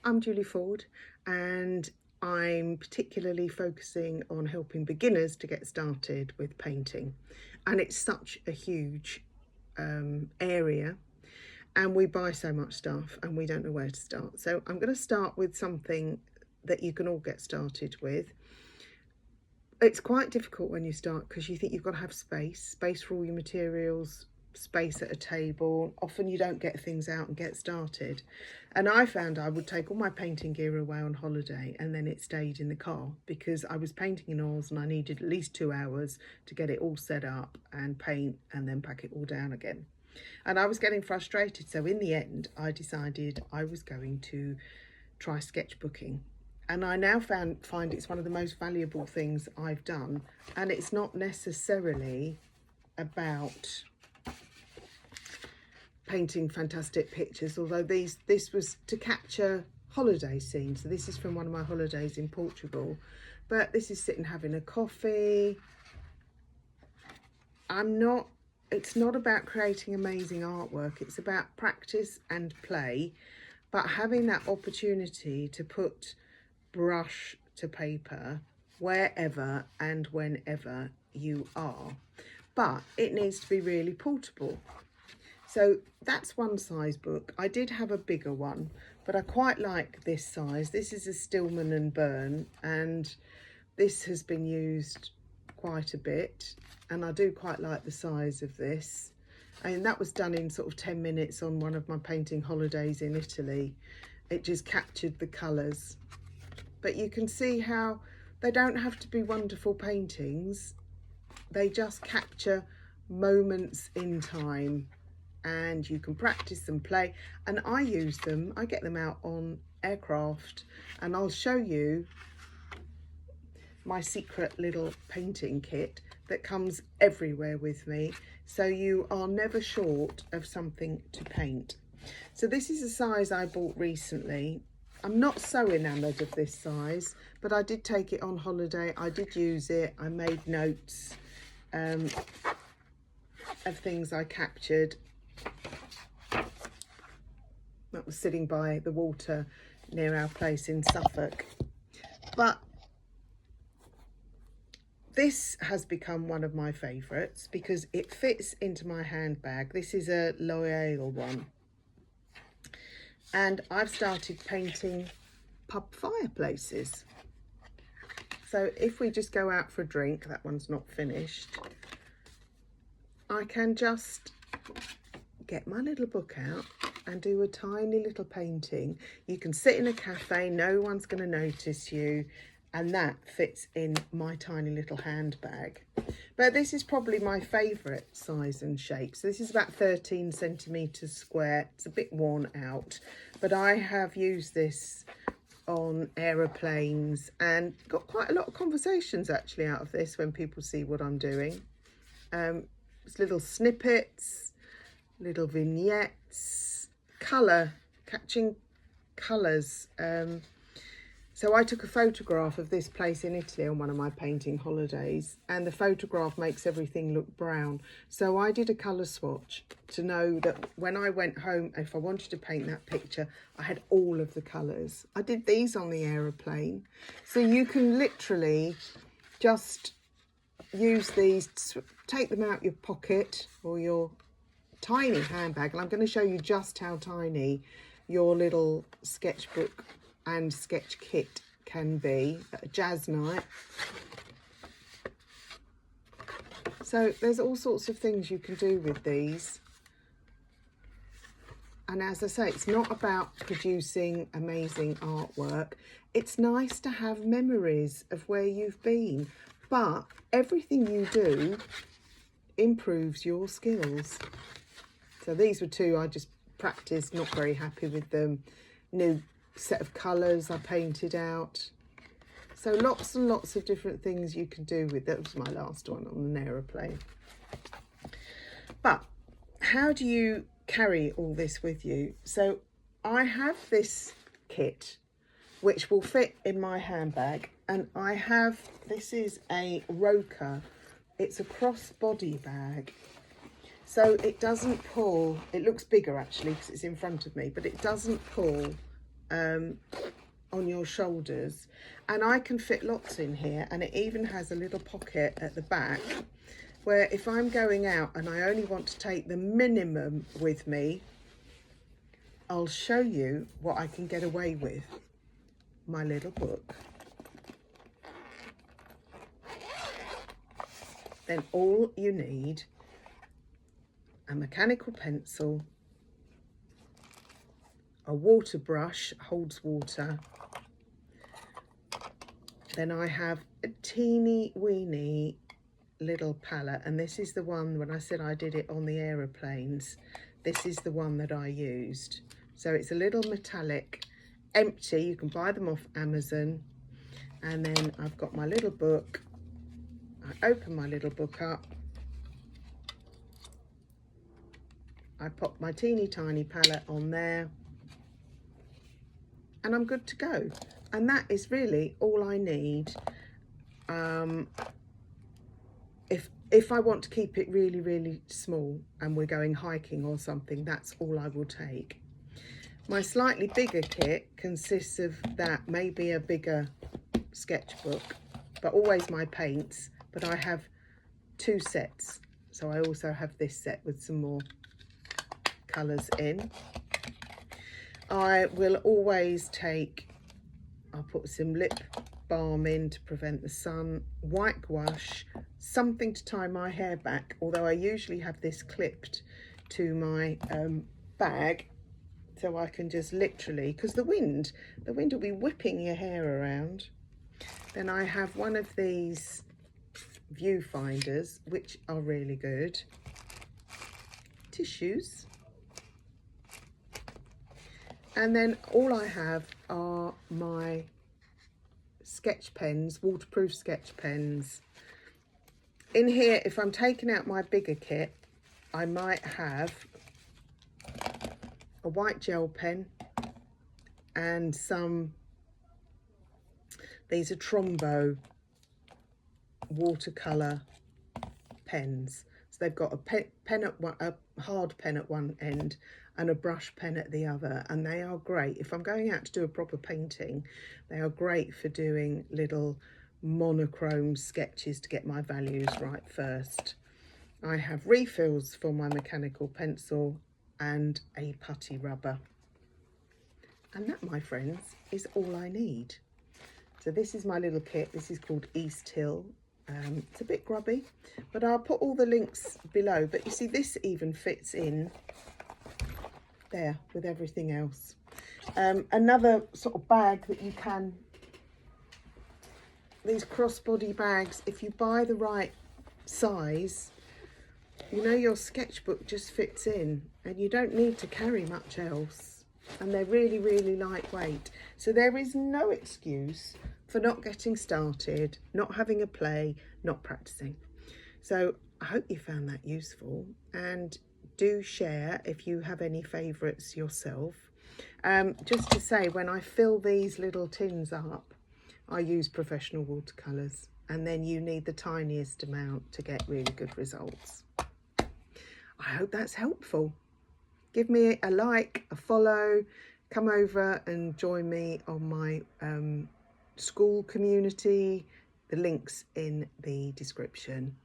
I'm Julie Ford, and I'm particularly focusing on helping beginners to get started with painting. And it's such a huge area, and we buy so much stuff and we don't know where to start. So I'm going to start with something that you can all get started with. It's quite difficult when you start because you think you've got to have space for all your materials, space at a table. Often you don't get things out and get started. And I found I would take all my painting gear away on holiday and then it stayed in the car because I was painting in oils and I needed at least 2 hours to get it all set up and paint and then pack it all down again. And I was getting frustrated. So in the end, I decided I was going to try sketchbooking. And I now find it's one of the most valuable things I've done. And it's not necessarily about painting fantastic pictures, although this was to capture holiday scenes. So this is from one of my holidays in Portugal. But this is sitting having a coffee. It's not about creating amazing artwork. It's about practice and play, but having that opportunity to put brush to paper wherever and whenever you are. But it needs to be really portable. So that's one size book. I did have a bigger one, but I quite like this size. This is a Stillman Birn, and this has been used quite a bit, and I do quite like the size of this. And that was done in sort of 10 minutes on one of my painting holidays in Italy. It just captured the colours. But you can see how they don't have to be wonderful paintings. They just capture moments in time, and you can practice and play. And I use them, I get them out on aircraft, and I'll show you my secret little painting kit that comes everywhere with me, so you are never short of something to paint. So this is a size I bought recently. I'm not so enamoured of this size, but I did take it on holiday. I did use it. I made notes of things I captured. That was sitting by the water near our place in Suffolk. But this has become one of my favourites because it fits into my handbag. This is a Loyal one. And I've started painting pub fireplaces. So if we just go out for a drink, that one's not finished, I can just get my little book out and do a tiny little painting. You can sit in a cafe, no one's going to notice you, and that fits in my tiny little handbag. But this is probably my favourite size and shape. So this is about 13 centimetres square. It's a bit worn out, but I have used this on aeroplanes and got quite a lot of conversations actually out of this when people see what I'm doing. It's little snippets, little vignettes, catching colours. So I took a photograph of this place in Italy on one of my painting holidays, and the photograph makes everything look brown. So I did a colour swatch to know that when I went home, if I wanted to paint that picture, I had all of the colours. I did these on the aeroplane. So you can literally just use these, take them out your pocket or your tiny handbag, and I'm going to show you just how tiny your little sketchbook and sketch kit can be at a jazz night. So there's all sorts of things you can do with these. And as I say, it's not about producing amazing artwork. It's nice to have memories of where you've been, but everything you do improves your skills. So these were two I just practiced, not very happy with them. New set of colours I painted out. So lots and lots of different things you can do with. That was my last one on an aeroplane. But how do you carry all this with you? So I have this kit which will fit in my handbag, and I have, this is a Roka. It's a crossbody bag. So it doesn't pull, it looks bigger actually because it's in front of me, but it doesn't pull on your shoulders, and I can fit lots in here, and it even has a little pocket at the back where if I'm going out and I only want to take the minimum with me, I'll show you what I can get away with. My little book. Then all you need, a mechanical pencil, a water brush, holds water. Then I have a teeny weeny little palette, and this is the one, when I said I did it on the aeroplanes, this is the one that I used. So it's a little metallic, empty, you can buy them off Amazon. And then I've got my little book. I open my little book up, I pop my teeny tiny palette on there, and I'm good to go. And that is really all I need. If I want to keep it really, really small and we're going hiking or something, that's all I will take. My slightly bigger kit consists of that, maybe a bigger sketchbook, but always my paints. But I have 2 sets, so I also have this set with some more colours in. I will always take, I'll put some lip balm in to prevent the sun, white gouache, something to tie my hair back, although I usually have this clipped to my bag, so I can just literally, because the wind will be whipping your hair around. Then I have one of these viewfinders, which are really good. Tissues. And then all I have are my sketch pens, waterproof sketch pens. In here, if I'm taking out my bigger kit, I might have a white gel pen and some, these are Tombow watercolour pens. So they've got a hard pen at one end and a brush pen at the other, and they are great. If I'm going out to do a proper painting, they are great for doing little monochrome sketches to get my values right first. I have refills for my mechanical pencil and a putty rubber. And that, my friends, is all I need. So this is my little kit. This is called East Hill. It's a bit grubby, but I'll put all the links below. But you see, this even fits in there with everything else. Another sort of bag that you can, these crossbody bags, if you buy the right size, you know, your sketchbook just fits in and you don't need to carry much else. And they're really, really lightweight. So there is no excuse for not getting started, not having a play, not practicing. So I hope you found that useful, and do share if you have any favourites yourself. Just to say, when I fill these little tins up, I use professional watercolours, and then you need the tiniest amount to get really good results. I hope that's helpful. Give me a like, a follow, come over and join me on my Skool community. The link's in the description.